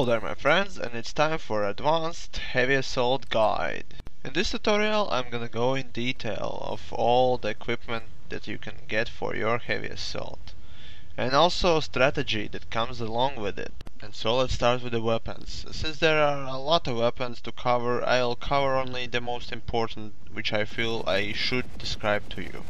Hello there my friends, and it's time for Advanced Heavy Assault Guide. In this tutorial I'm gonna go in detail of all the equipment that you can get for your heavy assault, and also strategy that comes along with it. And so let's start with the weapons. Since there are a lot of weapons to cover, I'll cover only the most important, which I feel I should describe to you.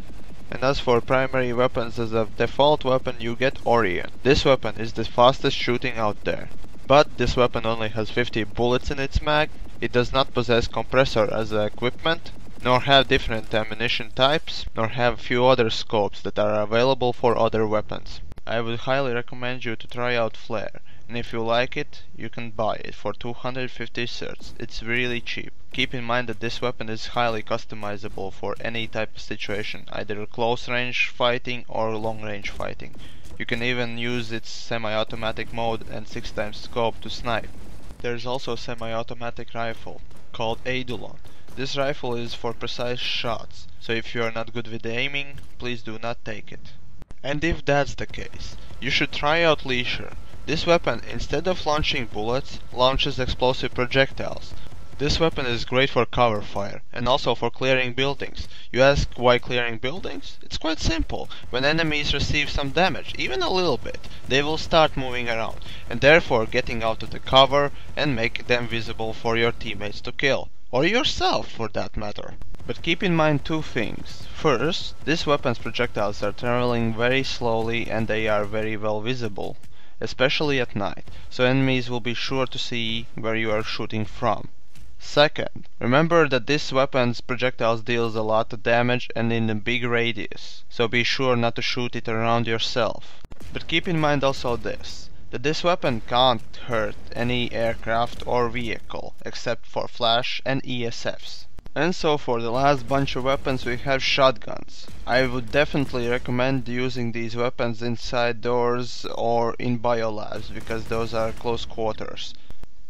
And as for primary weapons, as a default weapon you get Orion. This weapon is the fastest shooting out there. But this weapon only has 50 bullets in its mag. It does not possess compressor as a equipment, nor have different ammunition types, nor have few other scopes that are available for other weapons. I would highly recommend you to try out Flare, and if you like it, you can buy it for 250 certs. It's really cheap. Keep in mind that this weapon is highly customizable for any type of situation, either close range fighting or long range fighting. You can even use its semi-automatic mode and 6x scope to snipe. There's also a semi-automatic rifle called Eidolon. This rifle is for precise shots, so if you are not good with aiming, please do not take it. And if that's the case, you should try out Leisure. This weapon, instead of launching bullets, launches explosive projectiles. This weapon is great for cover fire, and also for clearing buildings. You ask why clearing buildings? It's quite simple. When enemies receive some damage, even a little bit, they will start moving around, and therefore getting out of the cover and make them visible for your teammates to kill. Or yourself, for that matter. But keep in mind two things. First, this weapon's projectiles are traveling very slowly and they are very well visible, especially at night, so enemies will be sure to see where you are shooting from. Second, remember that this weapon's projectiles deals a lot of damage and in a big radius, so be sure not to shoot it around yourself. But keep in mind also this, that this weapon can't hurt any aircraft or vehicle, except for flash and ESFs. And so for the last bunch of weapons we have shotguns. I would definitely recommend using these weapons inside doors or in biolabs, because those are close quarters.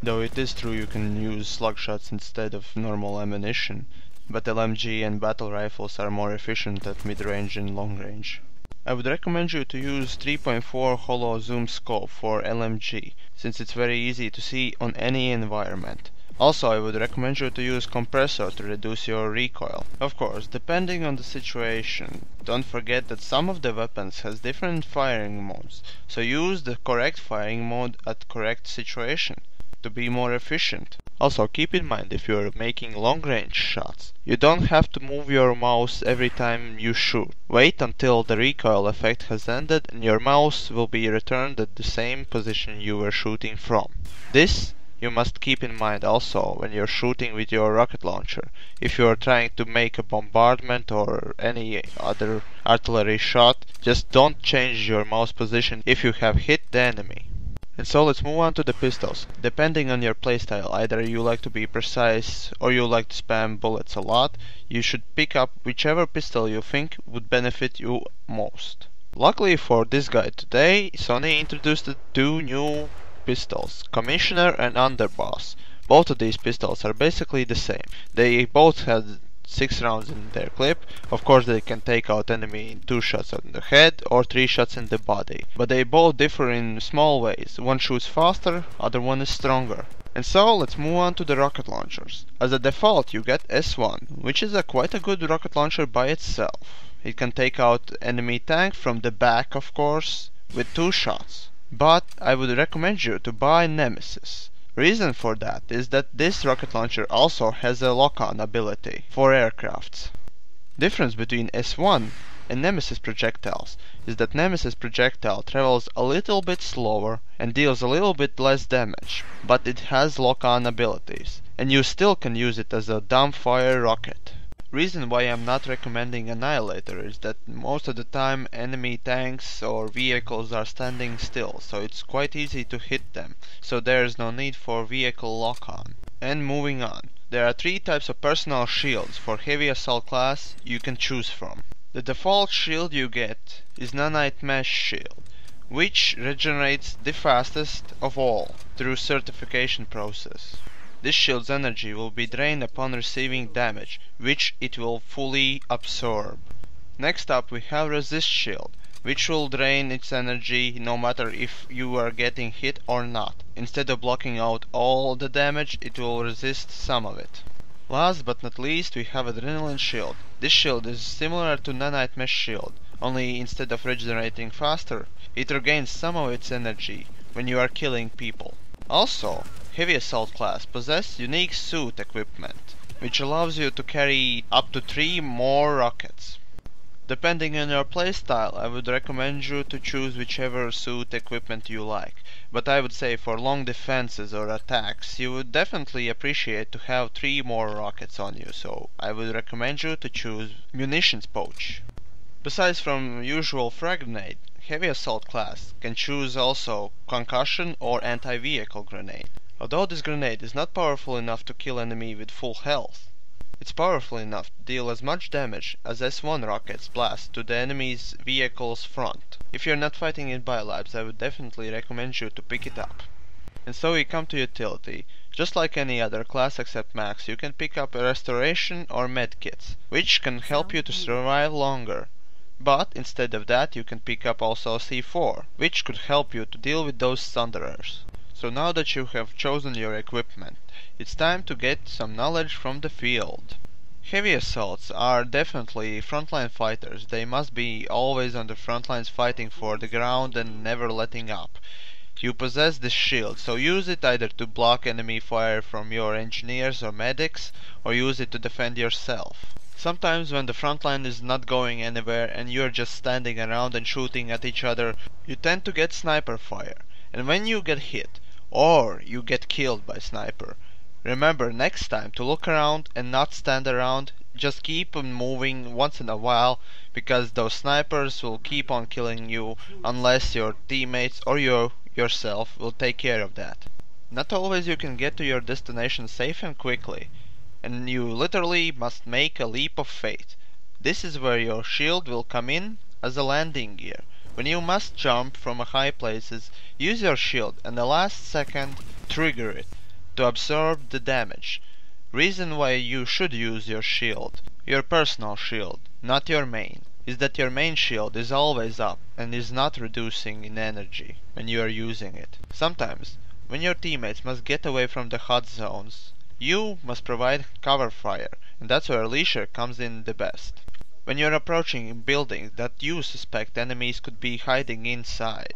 Though it is true you can use slug shots instead of normal ammunition, but LMG and battle rifles are more efficient at mid-range and long range. I would recommend you to use 3.4 holo zoom scope for LMG, since it's very easy to see on any environment. Also, I would recommend you to use compressor to reduce your recoil. Of course, depending on the situation, don't forget that some of the weapons has different firing modes, so use the correct firing mode at correct situation to be more efficient. Also, keep in mind, if you're making long range shots, you don't have to move your mouse every time you shoot. Wait until the recoil effect has ended and your mouse will be returned at the same position you were shooting from. This you must keep in mind also when you're shooting with your rocket launcher. If you're trying to make a bombardment or any other artillery shot, just don't change your mouse position if you have hit the enemy. And so let's move on to the pistols. Depending on your playstyle, either you like to be precise or you like to spam bullets a lot, you should pick up whichever pistol you think would benefit you most. Luckily for this guide today, Sony introduced the two new pistols, Commissioner and Underboss. Both of these pistols are basically the same. They both have 6 rounds in their clip. Of course they can take out enemy in 2 shots on the head or 3 shots in the body. But they both differ in small ways. One shoots faster, other one is stronger. And so let's move on to the rocket launchers. As a default you get S1, which is quite a good rocket launcher by itself. It can take out enemy tank from the back, of course, with 2 shots. But I would recommend you to buy Nemesis. Reason for that is that this rocket launcher also has a lock-on ability for aircrafts. Difference between S1 and Nemesis projectiles is that Nemesis projectile travels a little bit slower and deals a little bit less damage, but it has lock-on abilities, and you still can use it as a dumbfire rocket. Reason why I'm not recommending Annihilator is that most of the time enemy tanks or vehicles are standing still, so it's quite easy to hit them, so there is no need for vehicle lock-on. And moving on, there are 3 types of personal shields for heavy assault class you can choose from. The default shield you get is Nanite Mesh Shield, which regenerates the fastest of all through certification process. This shield's energy will be drained upon receiving damage, which it will fully absorb. Next up we have Resist Shield. which will drain its energy no matter if you are getting hit or not. Instead of blocking out all the damage, it will resist some of it. Last but not least, we have Adrenaline Shield. This shield is similar to Nanite Mesh Shield, only instead of regenerating faster, it regains some of its energy when you are killing people. Also, Heavy Assault class possess unique suit equipment, which allows you to carry up to 3 more rockets. Depending on your playstyle, I would recommend you to choose whichever suit equipment you like, but I would say for long defenses or attacks, you would definitely appreciate to have 3 more rockets on you, so I would recommend you to choose Munitions Pouch. Besides from usual frag grenade, Heavy Assault class can choose also Concussion or Anti-Vehicle Grenade. Although this grenade is not powerful enough to kill enemy with full health, it's powerful enough to deal as much damage as S1 rockets blast to the enemy's vehicle's front. If you're not fighting in biolabs, I would definitely recommend you to pick it up. And so we come to utility. Just like any other class except Max, you can pick up a restoration or medkits, which can help you to survive longer. But instead of that, you can pick up also C4, which could help you to deal with those thunderers. So now that you have chosen your equipment, it's time to get some knowledge from the field. Heavy assaults are definitely frontline fighters. They must be always on the front lines fighting for the ground and never letting up. You possess this shield, so use it either to block enemy fire from your engineers or medics, or use it to defend yourself. Sometimes when the front line is not going anywhere and you're just standing around and shooting at each other, you tend to get sniper fire. And when you get hit, or you get killed by sniper, remember next time to look around and not stand around. Just keep on moving once in a while, because those snipers will keep on killing you unless your teammates or yourself will take care of that. Not always you can get to your destination safe and quickly, and you literally must make a leap of faith. This is where your shield will come in as a landing gear. When you must jump from high places, use your shield and the last second trigger it to absorb the damage. Reason why you should use your shield, your personal shield, not your main, is that your main shield is always up and is not reducing in energy when you are using it. Sometimes, when your teammates must get away from the hot zones, you must provide cover fire, and that's where Leisure comes in the best. When you're approaching buildings that you suspect enemies could be hiding inside,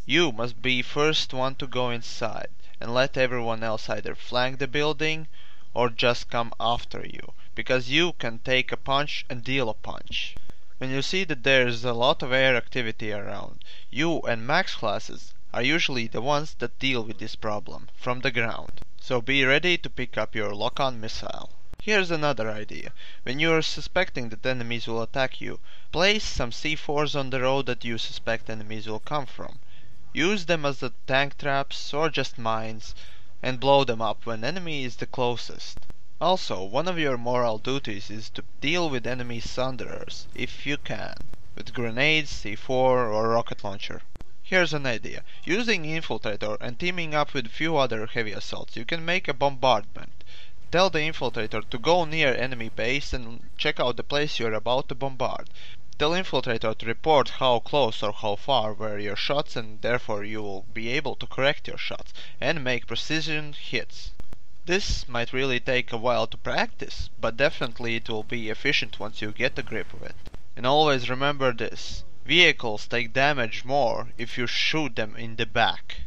you must be first one to go inside and let everyone else either flank the building or just come after you, because you can take a punch and deal a punch. When you see that there's a lot of air activity around, you and Max classes are usually the ones that deal with this problem from the ground. So be ready to pick up your lock-on missile. Here's another idea. When you are suspecting that enemies will attack you, place some C4s on the road that you suspect enemies will come from. Use them as the tank traps or just mines, and blow them up when enemy is the closest. Also, one of your moral duties is to deal with enemy thunderers, if you can, with grenades, C4 or rocket launcher. Here's an idea. Using Infiltrator and teaming up with few other heavy assaults, you can make a bombardment. Tell the Infiltrator to go near enemy base and check out the place you're about to bombard. Tell Infiltrator to report how close or how far were your shots, and therefore you will be able to correct your shots and make precision hits. This might really take a while to practice, but definitely it will be efficient once you get the grip of it. And always remember this: vehicles take damage more if you shoot them in the back.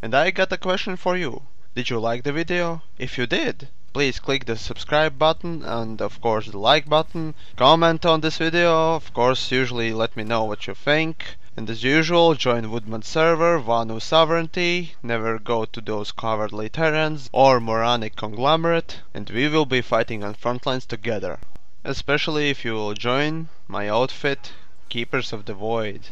And I got a question for you. Did you like the video? If you did, please click the subscribe button and of course the like button. Comment on this video, of course usually let me know what you think. And as usual, join Woodman server, Vanu Sovereignty, never go to those cowardly Terrans or moronic conglomerate, and we will be fighting on front lines together. Especially if you will join my outfit, Keepers of the Void.